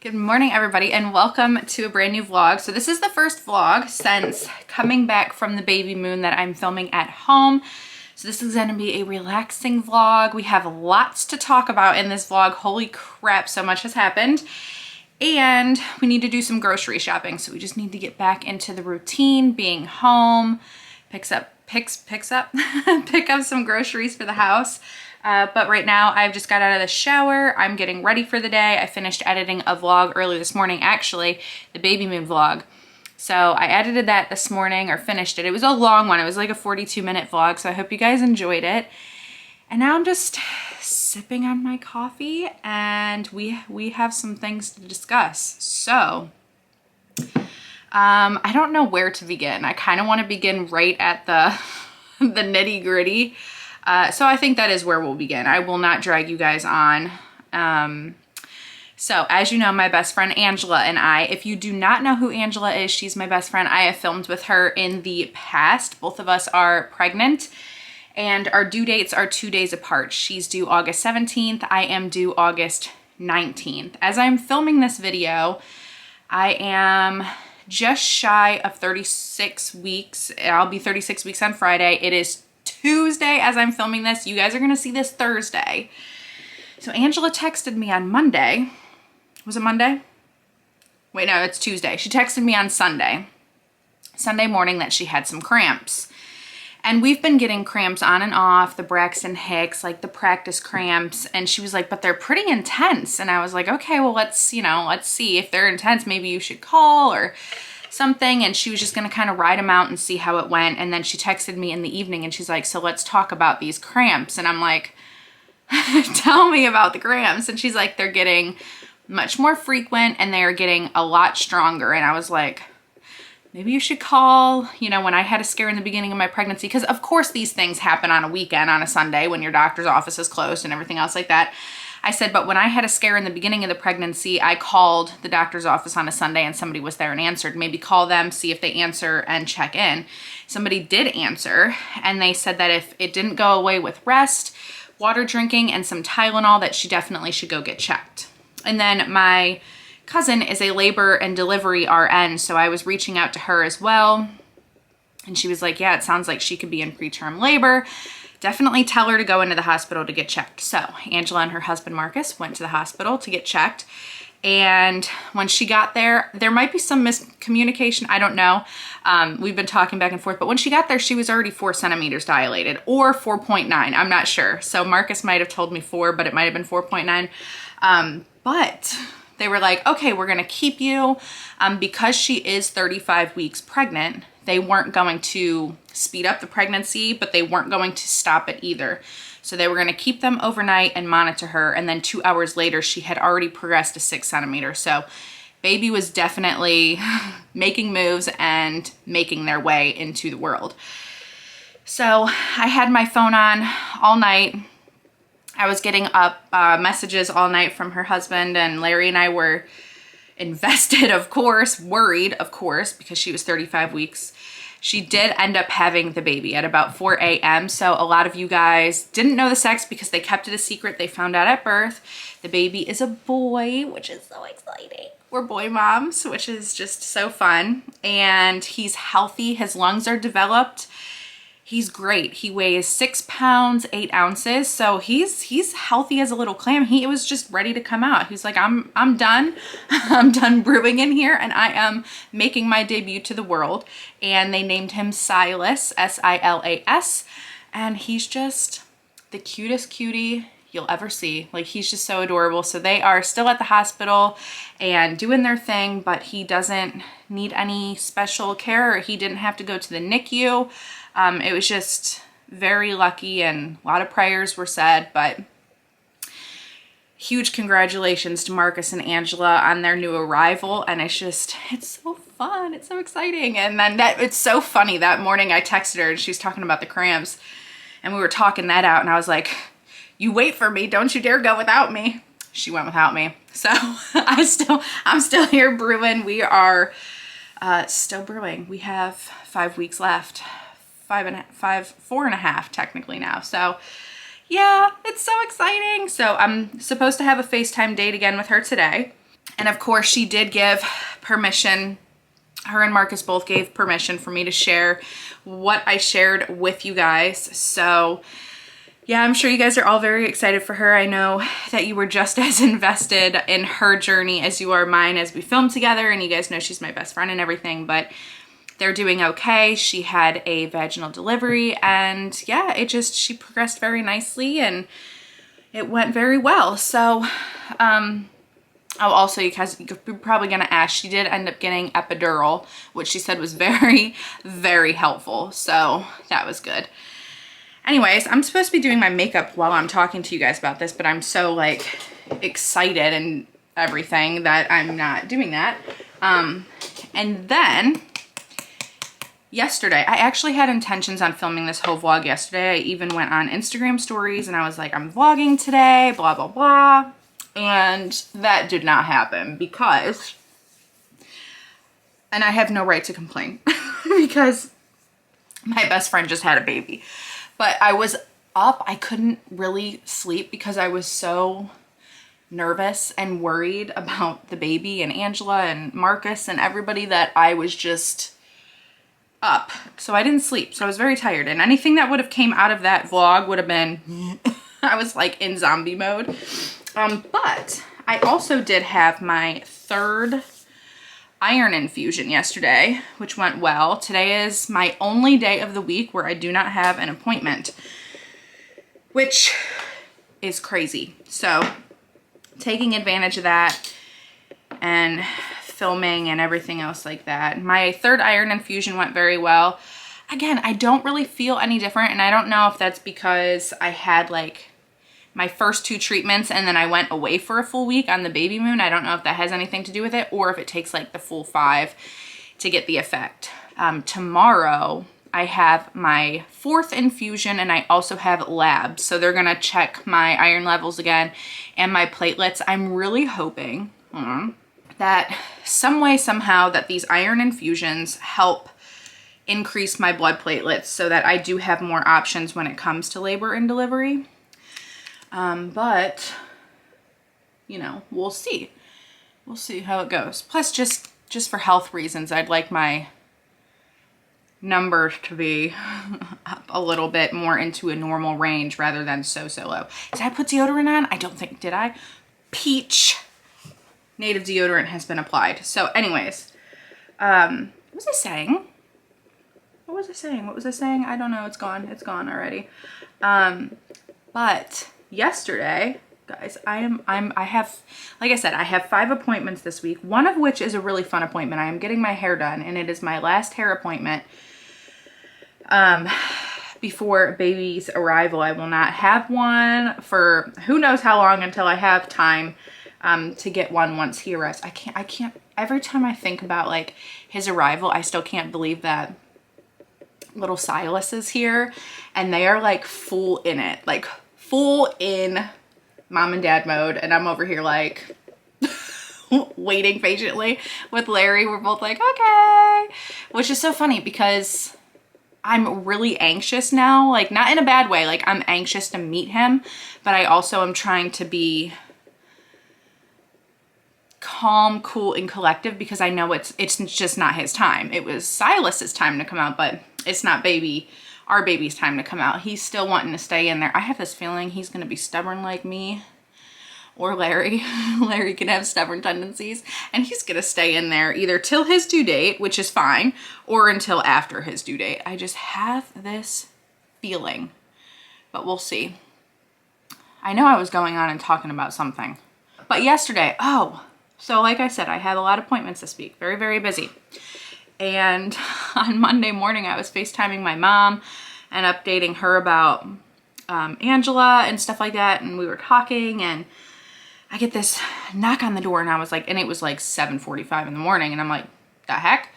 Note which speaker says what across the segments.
Speaker 1: Good morning, everybody, and welcome to a brand new vlog. So this is the first vlog since coming back from the baby moon that I'm filming at home. So this is going to be a relaxing vlog. We have lots to talk about in this vlog. Holy crap, so much has happened. And we need to do some grocery shopping. So we just need to get back into the routine, being home, pick up some groceries for the house. But right now I've just got out of the shower. I'm getting ready for the day. I finished editing a vlog earlier this morning, actually, the baby moon vlog. So I edited that this morning, or finished it. It was a long one. It was like a 42-minute vlog, so I hope you guys enjoyed it. And now I'm just sipping on my coffee, and we have some things to discuss. So I don't know where to begin. I kind of want to begin right at the the nitty-gritty. So I think that is where we'll begin. I will not drag you guys on. So as you know, my best friend Angela and I, if you do not know who Angela is, she's my best friend. I have filmed with her in the past. Both of us are pregnant and our due dates are 2 days apart. She's due August 17th. I am due August 19th. As I'm filming this video, I am just shy of 36 weeks. I'll be 36 weeks on Friday. It is Tuesday as I'm filming this. You guys are gonna see this Thursday. So Angela texted me on Monday. Was it Monday? Wait, no, it's Tuesday. She texted me on Sunday morning that she had some cramps. And we've been getting cramps on and off, the Braxton Hicks, like the practice cramps. And she was like, but they're pretty intense. And I was like, okay, well, let's see if they're intense. Maybe you should call or something. And she was just going to kind of ride them out and see how it went. And then she texted me in the evening and she's like, so let's talk about these cramps. And I'm like, tell me about the cramps. And she's like, they're getting much more frequent and they're getting a lot stronger. And I was like, maybe you should call. You know, when I had a scare in the beginning of my pregnancy, because of course these things happen on a weekend, on a Sunday when your doctor's office is closed and everything else like that. I said, but when I had a scare in the beginning of the pregnancy, I called the doctor's office on a Sunday and somebody was there and answered. Maybe call them, see if they answer and check in. Somebody did answer and they said that if it didn't go away with rest, water drinking, and some Tylenol, that she definitely should go get checked. And then my cousin is a labor and delivery RN, so I was reaching out to her as well. And she was like, yeah, it sounds like she could be in preterm labor. Definitely tell her to go into the hospital to get checked. So Angela and her husband Marcus went to the hospital to get checked. And when she got there, there might be some miscommunication. I don't know. We've been talking back and forth, but when she got there, she was already 4 centimeters dilated, or 4.9. I'm not sure. So Marcus might have told me 4, but it might have been 4.9. But they were like, okay, we're going to keep you. Because she is 35 weeks pregnant, they weren't going to speed up the pregnancy, but they weren't going to stop it either. So they were going to keep them overnight and monitor her. And then 2 hours later, she had already progressed to 6 centimeters. So baby was definitely making moves and making their way into the world. So I had my phone on all night. I was getting up messages all night from her husband, and Larry and I were invested, of course, worried, of course, because she was 35 weeks. She did end up having the baby at about 4 a.m. So a lot of you guys didn't know the sex because they kept it a secret. They found out at birth. The baby is a boy, which is so exciting. We're boy moms, which is just so fun. And he's healthy. His lungs are developed. He's great. He weighs 6 pounds, 8 ounces. So he's healthy as a little clam. He was just ready to come out. He's like, I'm done. I'm done brewing in here and I am making my debut to the world. And they named him Silas, S-I-L-A-S. And he's just the cutest cutie you'll ever see. Like, he's just so adorable. So they are still at the hospital and doing their thing, but he doesn't need any special care, or he didn't have to go to the NICU. It was just very lucky, and a lot of prayers were said, but huge congratulations to Marcus and Angela on their new arrival. And it's so fun. It's so exciting. And then it's so funny. That morning I texted her and she was talking about the cramps and we were talking that out. And I was like, you wait for me. Don't you dare go without me. She went without me. So I'm still here brewing. We are still brewing. We have 5 weeks left. 4.5 technically now. So yeah, it's so exciting. So I'm supposed to have a FaceTime date again with her today. And of course she did give permission, her and Marcus both gave permission for me to share what I shared with you guys. So yeah, I'm sure you guys are all very excited for her. I know that you were just as invested in her journey as you are mine as we filmed together, and you guys know she's my best friend and everything, but they're doing okay. She had a vaginal delivery, and yeah, she progressed very nicely and it went very well. So, oh, also, you guys, you're probably gonna ask, she did end up getting epidural, which she said was very, very helpful. So that was good. Anyways, I'm supposed to be doing my makeup while I'm talking to you guys about this, but I'm so like excited and everything that I'm not doing that. And then yesterday, I actually had intentions on filming this whole vlog yesterday. I even went on Instagram stories and I was like, I'm vlogging today, blah, blah, blah. And that did not happen because, and I have no right to complain because my best friend just had a baby. But I was up, I couldn't really sleep because I was so nervous and worried about the baby and Angela and Marcus and everybody that I was just up. So I didn't sleep. So I was very tired. And anything that would have came out of that vlog would have been, I was like in zombie mode. But I also did have my third iron infusion yesterday, which went well. Today is my only day of the week where I do not have an appointment, which is crazy. So taking advantage of that and filming and everything else like that. My third iron infusion went very well. Again, I don't really feel any different, and I don't know if that's because I had like my first 2 treatments and then I went away for a full week on the baby moon. I don't know if that has anything to do with it or if it takes like the full 5 to get the effect. Tomorrow I have my 4th infusion and I also have labs. So they're gonna check my iron levels again and my platelets. I'm really hoping that some way, somehow, that these iron infusions help increase my blood platelets so that I do have more options when it comes to labor and delivery. But, you know, we'll see. We'll see how it goes. Plus, just for health reasons, I'd like my numbers to be up a little bit more into a normal range rather than so low. Did I put deodorant on? I don't think, did I? Peach native deodorant has been applied. So anyways, what was I saying? What was I saying? What was I saying? I don't know. It's gone. It's gone already. But yesterday, guys, I have, like I said, I have 5 appointments this week, one of which is a really fun appointment. I am getting my hair done, and it is my last hair appointment before baby's arrival. I will not have one for who knows how long until I have time to get one once he arrives. I can't, every time I think about like his arrival, I still can't believe that little Silas is here and they are like full in it, like full in mom and dad mode, and I'm over here like waiting patiently with Larry. We're both like, okay, which is so funny because I'm really anxious now, like not in a bad way, like I'm anxious to meet him, but I also am trying to be calm, cool, and collective because I know it's just not his time. It was Silas's time to come out, but it's not our baby's time to come out. He's still wanting to stay in there. I have this feeling he's going to be stubborn like me or Larry. Larry can have stubborn tendencies, and he's going to stay in there either till his due date, which is fine, or until after his due date. I just have this feeling, but we'll see. I know I was going on and talking about something, but yesterday, so like I said, I had a lot of appointments this week, very, very busy. And on Monday morning, I was FaceTiming my mom and updating her about Angela and stuff like that. And we were talking, and I get this knock on the door, and I was like, and it was like 7:45 in the morning. And I'm like, the heck?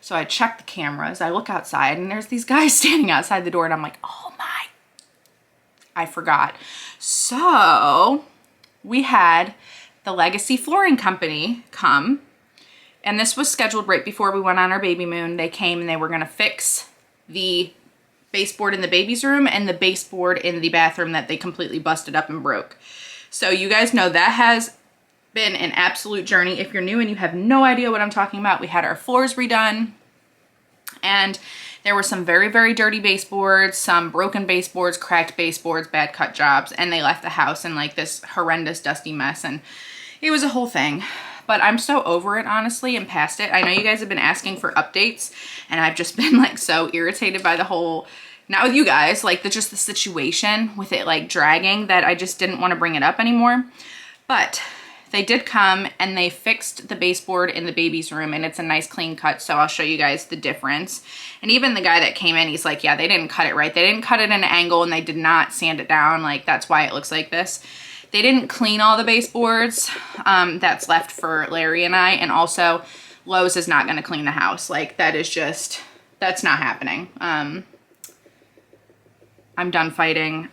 Speaker 1: So I check the cameras. I look outside, and there's these guys standing outside the door, and I'm like, oh my, I forgot. So we had the Legacy Flooring Company come. And this was scheduled right before we went on our baby moon. They came and they were gonna fix the baseboard in the baby's room and the baseboard in the bathroom that they completely busted up and broke. So you guys know that has been an absolute journey. If you're new and you have no idea what I'm talking about, we had our floors redone, and there were some very, very dirty baseboards, some broken baseboards, cracked baseboards, bad cut jobs, and they left the house in like this horrendous dusty mess, and it was a whole thing. But I'm so over it, honestly, and past it. I know you guys have been asking for updates, and I've just been like so irritated by the whole, not with you guys, like just the situation with it like dragging, that I just didn't want to bring it up anymore. But they did come and they fixed the baseboard in the baby's room, and it's a nice clean cut, so I'll show you guys the difference. And even the guy that came in, he's like, yeah, they didn't cut it right. They didn't cut it at an angle, and they did not sand it down. Like, that's why it looks like this. They didn't clean all the baseboards that's left for Larry and I, and also Lowe's is not going to clean the house. Like, that is just, that's not happening. I'm done fighting.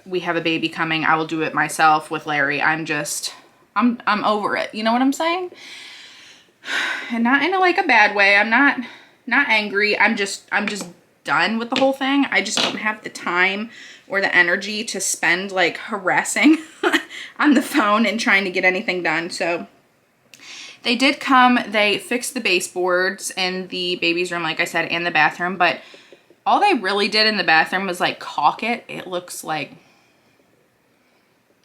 Speaker 1: We have a baby coming. I will do it myself with Larry. I'm over it. You know what I'm saying? And not in like a bad way. I'm not angry. I'm just done with the whole thing. I just don't have the time or the energy to spend like harassing on the phone and trying to get anything done. So they did come, they fixed the baseboards in the baby's room, like I said, and the bathroom, but all they really did in the bathroom was like caulk it. It looks like,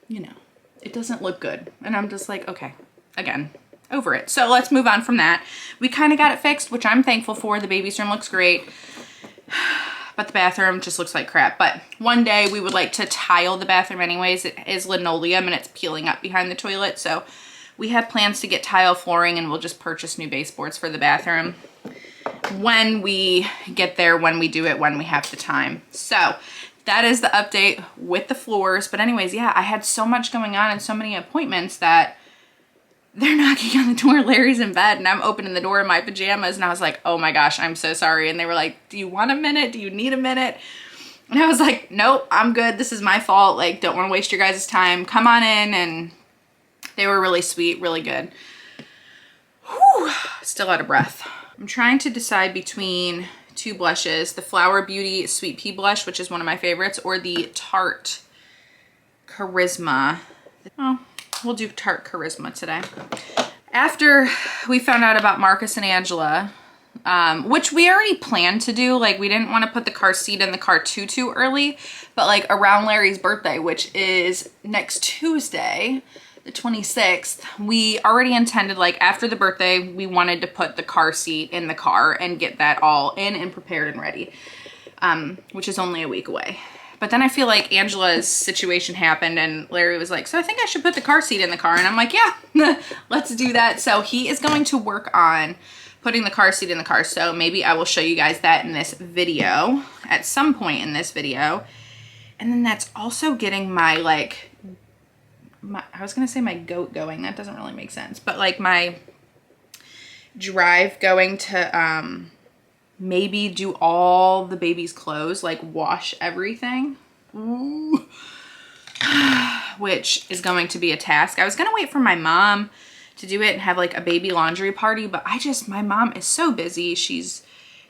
Speaker 1: you know, it doesn't look good. And I'm just like, okay, again, over it. So let's move on from that. We kind of got it fixed, which I'm thankful for. The baby's room looks great, but the bathroom just looks like crap. But one day we would like to tile the bathroom anyways. It is linoleum and it's peeling up behind the toilet. So we have plans to get tile flooring, and we'll just purchase new baseboards for the bathroom when we get there, when we do it, when we have the time. So that is the update with the floors. But anyways, yeah, I had so much going on and so many appointments that they're knocking on the door. Larry's in bed and I'm opening the door in my pajamas, and I was like, oh my gosh, I'm so sorry. And they were like, do you want a minute? Do you need a minute? And I was like, nope, I'm good. This is my fault. Like, don't want to waste your guys' time. Come on in. And they were really sweet, really good. Whew, still out of breath. I'm trying to decide between two blushes, the Flower Beauty Sweet Pea blush, which is one of my favorites, or the Tarte Charisma. Oh, we'll do Tarte Charisma today. After we found out about Marcus and Angela, which we already planned to do, like we didn't want to put the car seat in the car too early, but like around Larry's birthday, which is next Tuesday, the 26th, we already intended, like after the birthday, we wanted to put the car seat in the car and get that all in and prepared and ready, which is only a week away. But then I feel like Angela's situation happened and Larry was like, so I think I should put the car seat in the car. And I'm like, yeah, let's do that. So he is going to work on putting the car seat in the car. So maybe I will show you guys that in this video, at some point in this video. And then that's also getting my I was gonna say my goat going. That doesn't really make sense. But like my drive going to maybe do all the baby's clothes, like wash everything. Ooh. Which is going to be a task. I was gonna wait for my mom to do it and have like a baby laundry party, but my mom is so busy. She's,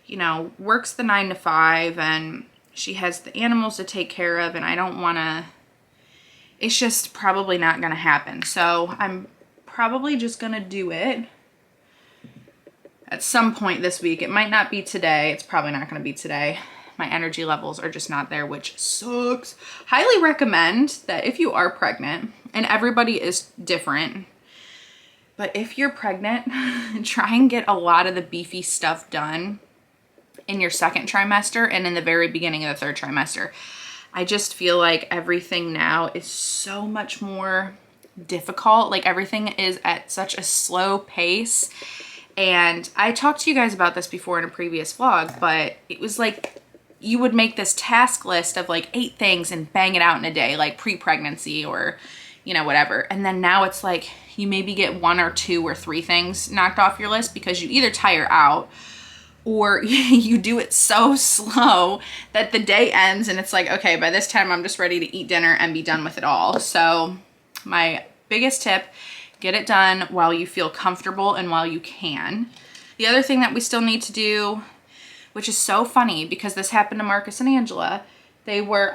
Speaker 1: you know, works the 9 to 5 and she has the animals to take care of, and I don't wanna, it's just probably not gonna happen. So I'm probably just gonna do it at some point this week. It might not be today. It's probably not gonna be today. My energy levels are just not there, which sucks. Highly recommend that if you are pregnant, and everybody is different, but if you're pregnant, try and get a lot of the beefy stuff done in your second trimester and in the very beginning of the third trimester. I just feel like everything now is so much more difficult. Like everything is at such a slow pace. And I talked to you guys about this before in a previous vlog, but it was like you would make this task list of like 8 things and bang it out in a day, like pre-pregnancy or, you know, whatever. And then now it's like you maybe get 1 or 2 or 3 things knocked off your list because you either tire out or you do it so slow that the day ends and it's like, okay, by this time I'm just ready to eat dinner and be done with it all. So my biggest tip, get it done while you feel comfortable and while you can. The other thing that we still need to do, which is so funny because this happened to Marcus and Angela, they were,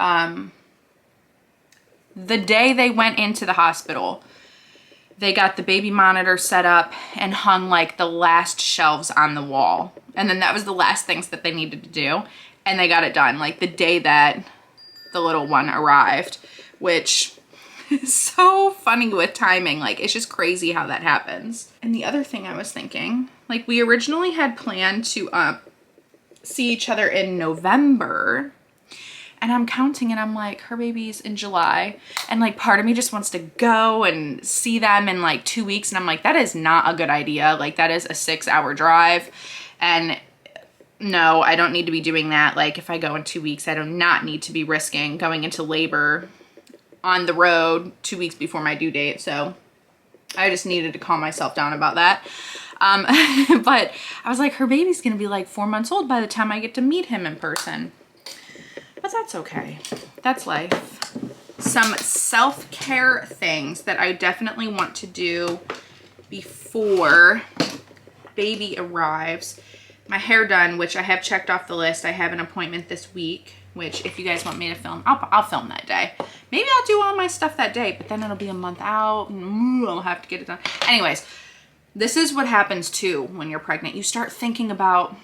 Speaker 1: the day they went into the hospital, they got the baby monitor set up and hung like the last shelves on the wall. And then that was the last things that they needed to do. And they got it done like the day that the little one arrived, which is so funny with timing. Like, it's just crazy how that happens. And the other thing I was thinking, like, we originally had planned to see each other in November. And I'm counting and I'm like, her baby's in July. And like part of me just wants to go and see them in like 2 weeks. And I'm like, that is not a good idea. Like, that is a 6-hour drive. And no, I don't need to be doing that. Like, if I go in 2 weeks, I do not need to be risking going into labor on the road 2 weeks before my due date. So I just needed to calm myself down about that. But I was like, her baby's gonna be like 4 months old by the time I get to meet him in person. But that's okay. That's life. Some self-care things that I definitely want to do before baby arrives. My hair done, which I have checked off the list. I have an appointment this week, which if you guys want me to film, I'll film that day. Maybe I'll do all my stuff that day, but then it'll be a month out and I'll have to get it done. Anyways, this is what happens too when you're pregnant. You start thinking about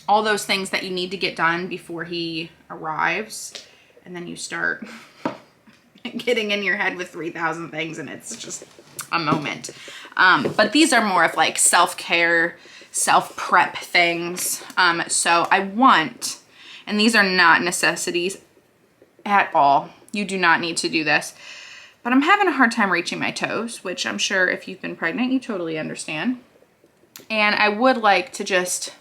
Speaker 1: all those things that you need to get done before he arrives. And then you start getting in your head with 3,000 things and it's just a moment. But these are more of like self-care, self-prep things. So I want, and these are not necessities at all. You do not need to do this. But I'm having a hard time reaching my toes, which I'm sure if you've been pregnant, you totally understand. And I would like to just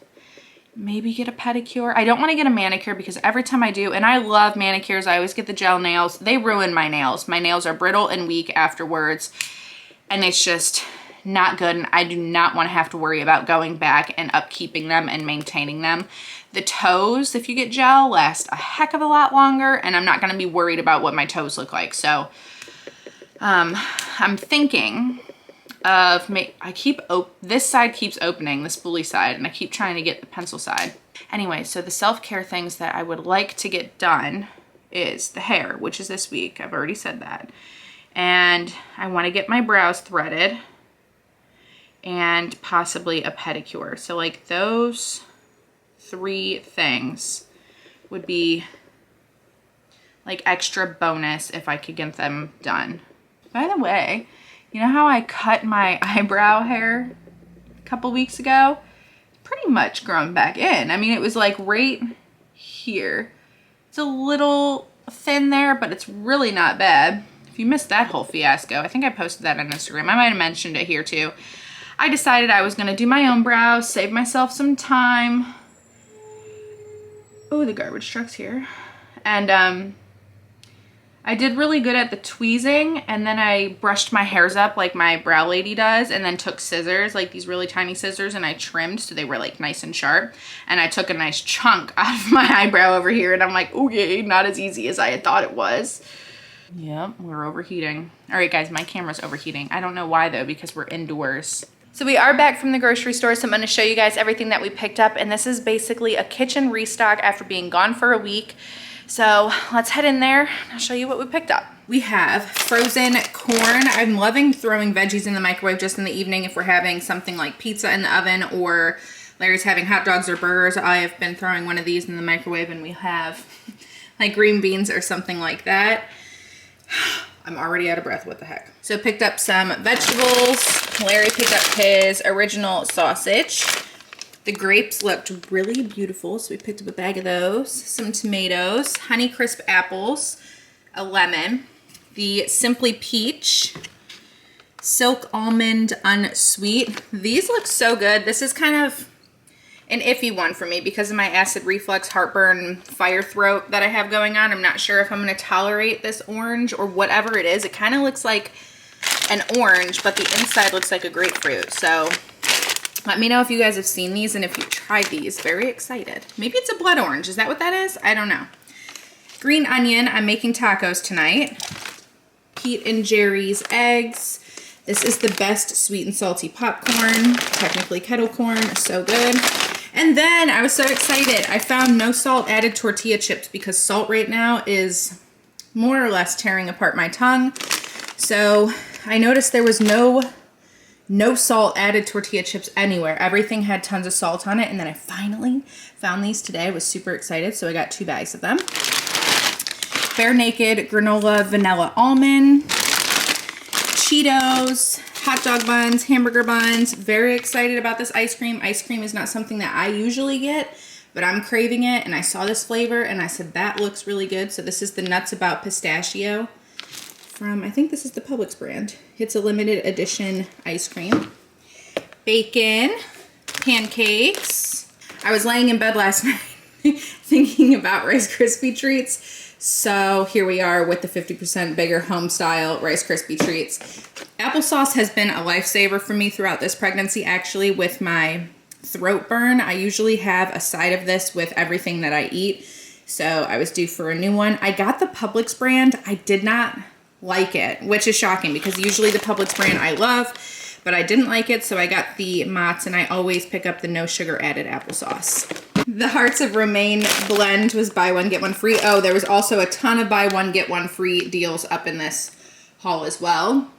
Speaker 1: maybe get a pedicure. I don't want to get a manicure because every time I do, and I love manicures, I always get the gel nails. They ruin my nails. My nails are brittle and weak afterwards. And it's just not good. And I do not want to have to worry about going back and upkeeping them and maintaining them. The toes, if you get gel, last a heck of a lot longer. And I'm not going to be worried about what my toes look like. So I'm thinking of, this side keeps opening, the spoolie side, and I keep trying to get the pencil side. Anyway, so the self-care things that I would like to get done is the hair, which is this week. I've already said that. And I want to get my brows threaded and possibly a pedicure. So like those 3 things would be like extra bonus if I could get them done. By the way, you know how I cut my eyebrow hair a couple weeks ago? Pretty much grown back in. I mean, it was like right here. It's a little thin there, but it's really not bad. If you missed that whole fiasco, I think I posted that on Instagram. I might have mentioned it here too. I decided I was gonna do my own brows, save myself some time. Oh, the garbage truck's here. And I did really good at the tweezing, and then I brushed my hairs up like my brow lady does, and then took scissors, like these really tiny scissors, and I trimmed so they were like nice and sharp. And I took a nice chunk out of my eyebrow over here, and I'm like, okay, not as easy as I had thought it was. Yep, we're overheating. All right, guys, my camera's overheating. I don't know why though, because we're indoors. So we are back from the grocery store, so I'm gonna show you guys everything that we picked up, and this is basically a kitchen restock after being gone for a week. So let's head in there and I'll show you what we picked up. We have frozen corn. I'm loving throwing veggies in the microwave just in the evening if we're having something like pizza in the oven or Larry's having hot dogs or burgers. I have been throwing one of these in the microwave and we have like green beans or something like that. I'm already out of breath, what the heck. So picked up some vegetables. Larry picked up his original sausage. The grapes looked really beautiful, so we picked up a bag of those. Some tomatoes, Honeycrisp apples, a lemon, the Simply Peach, Silk Almond Unsweet. These look so good. This is kind of an iffy one for me because of my acid reflux, heartburn, fire throat that I have going on. I'm not sure if I'm going to tolerate this orange or whatever it is. It kind of looks like an orange, but the inside looks like a grapefruit. So let me know if you guys have seen these and if you tried these. Very excited. Maybe it's a blood orange. Is that what that is? I don't know. Green onion. I'm making tacos tonight. Pete and Jerry's eggs. This is the best sweet and salty popcorn. Technically kettle corn. So good. And then I was so excited. I found no salt added tortilla chips because salt right now is more or less tearing apart my tongue. So I noticed there was no salt added tortilla chips anywhere. Everything had tons of salt on it. And then I finally found these today. I was super excited. So I got 2 bags of them. Bare Naked granola vanilla almond, Cheetos, hot dog buns, hamburger buns. Very excited about this ice cream. Ice cream is not something that I usually get, but I'm craving it. And I saw this flavor and I said, that looks really good. So this is the Nuts About Pistachio from, I think this is the Publix brand. It's a limited edition ice cream. Bacon, pancakes. I was laying in bed last night thinking about Rice Krispie treats. So here we are with the 50% bigger home style Rice Krispie treats. Applesauce has been a lifesaver for me throughout this pregnancy. Actually, with my throat burn, I usually have a side of this with everything that I eat. So I was due for a new one. I got the Publix brand. I did not like it, which is shocking because usually the Publix brand I love, but I didn't like it. So I got the Mott's, and I always pick up the no sugar added applesauce. The Hearts of Romaine blend was buy one, get one free. Oh, there was also a ton of buy one, get one free deals up in this haul as well.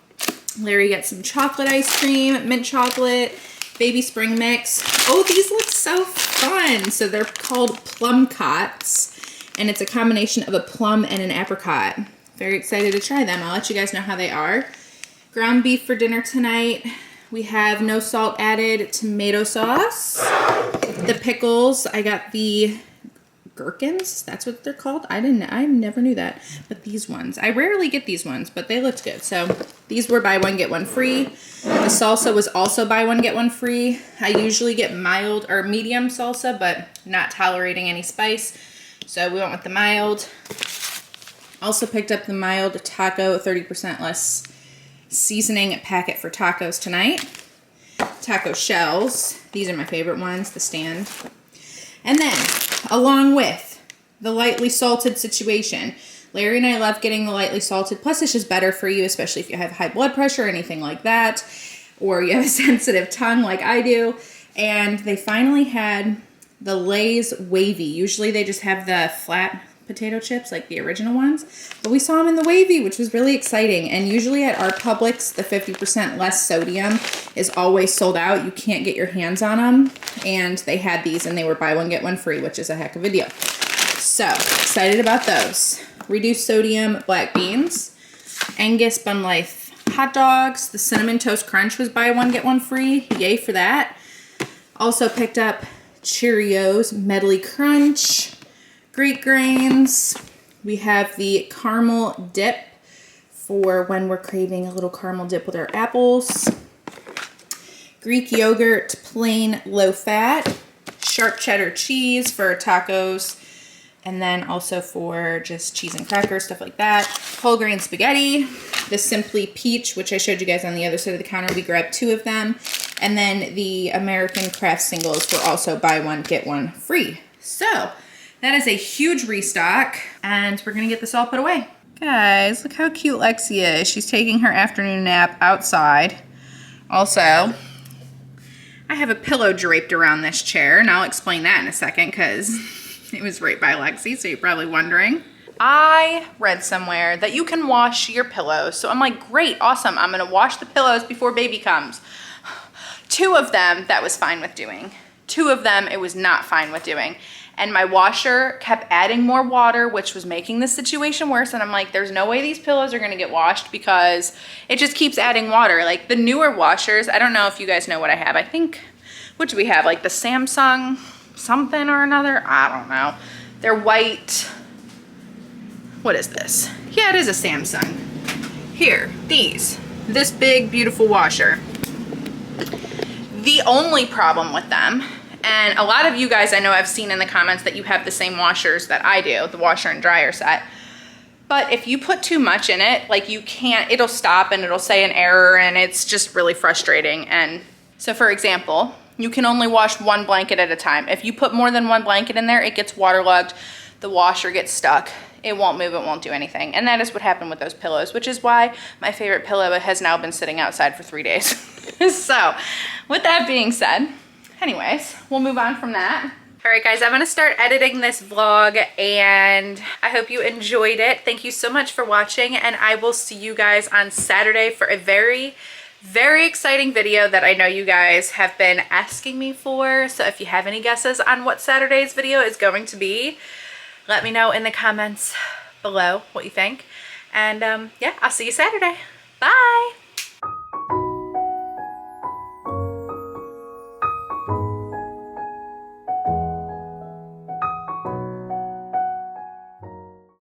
Speaker 1: Larry got some chocolate ice cream, mint chocolate, baby spring mix. Oh, these look so fun. So they're called plum cots, and it's a combination of a plum and an apricot. Very excited to try them. I'll let you guys know how they are. Ground beef for dinner tonight. We have no salt added tomato sauce. The pickles, I got the gherkins. That's what they're called. I never knew that. But these ones, I rarely get these ones, but they looked good. So these were buy one, get one free. The salsa was also buy one, get one free. I usually get mild or medium salsa, but not tolerating any spice. So we went with the mild. Also picked up the mild taco 30% less seasoning packet for tacos tonight. Taco shells. These are my favorite ones, the stand. And then, along with the lightly salted situation, Larry and I love getting the lightly salted. Plus, it's just better for you, especially if you have high blood pressure or anything like that, or you have a sensitive tongue like I do. And they finally had the Lay's Wavy. Usually they just have the flat potato chips, like the original ones, but we saw them in the wavy, which was really exciting. And usually at our Publix, the 50% less sodium is always sold out. You can't get your hands on them, and they had these, and they were buy one, get one free, which is a heck of a deal. So excited about those. Reduced sodium black beans, Angus Bun Life hot dogs. The Cinnamon Toast Crunch was buy one, get one free. Yay for that. Also picked up Cheerios Medley Crunch, Greek grains. We have the caramel dip for when we're craving a little caramel dip with our apples. Greek yogurt, plain low fat. Sharp cheddar cheese for tacos. And then also for just cheese and crackers, stuff like that. Whole grain spaghetti. The Simply Peach, which I showed you guys on the other side of the counter. We grabbed 2 of them. And then the American Craft Singles were also buy one, get one free. So that is a huge restock, and we're gonna get this all put away. Guys, look how cute Lexi is. She's taking her afternoon nap outside. Also, I have a pillow draped around this chair, and I'll explain that in a second because it was right by Lexi, so you're probably wondering. I read somewhere that you can wash your pillows, so I'm like, great, awesome. I'm gonna wash the pillows before baby comes. 2 of them, that was fine with doing. 2 of them, it was not fine with doing. And my washer kept adding more water, which was making the situation worse. And I'm like, there's no way these pillows are gonna get washed because it just keeps adding water. Like the newer washers, I don't know if you guys know what I have. I think, what do we have? Like the Samsung something or another? I don't know. They're white. What is this? Yeah, it is a Samsung. Here, these. This big, beautiful washer. The only problem with them, and a lot of you guys I know I've seen in the comments that you have the same washers that I do, the washer and dryer set. But if you put too much in it, like you can't, it'll stop and it'll say an error, and it's just really frustrating. And so for example, you can only wash 1 blanket at a time. If you put more than 1 blanket in there, it gets waterlogged, the washer gets stuck, it won't move, it won't do anything. And that is what happened with those pillows, which is why my favorite pillow has now been sitting outside for 3 days. So with that being said, anyways, we'll move on from that. All right, guys, I'm going to start editing this vlog, and I hope you enjoyed it. Thank you so much for watching, and I will see you guys on Saturday for a very exciting video that I know you guys have been asking me for. So if you have any guesses on what Saturday's video is going to be, let me know in the comments below what you think. And yeah, I'll see you Saturday. Bye.